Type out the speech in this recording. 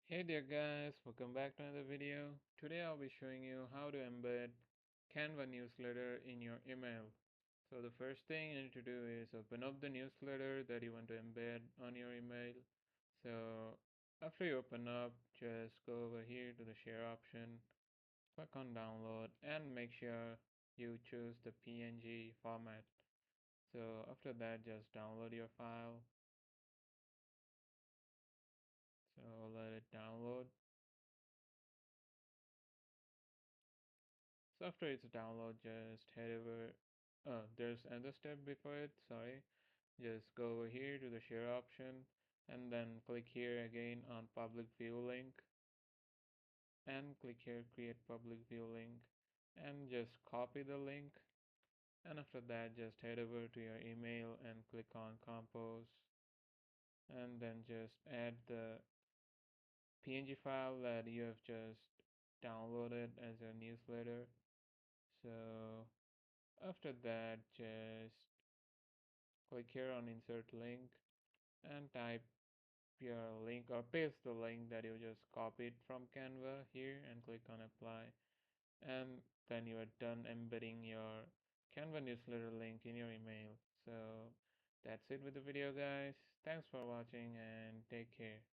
Hey there guys, welcome back to another video. Today I'll be showing you how to embed Canva newsletter in your email. So the first thing you need to do is open up the newsletter that you want to embed on your email. So after you open up, just go over here to the share option, click on download and make sure you choose the PNG format. So after that, just download your file. So let it download. So after it's download, just head over. There's another step before it. Sorry. Just go over here to the share option and then click here again on public view link and click here create public view link and just copy the link. And after that, just head over to your email and click on compose and then just add the PNG file that you have just downloaded as a newsletter. So after that, just click here on insert link and type your link or paste the link that you just copied from Canva here and click on apply. And then you are done embedding your Canva newsletter link in your email. So that's it with the video, guys. Thanks for watching and take care.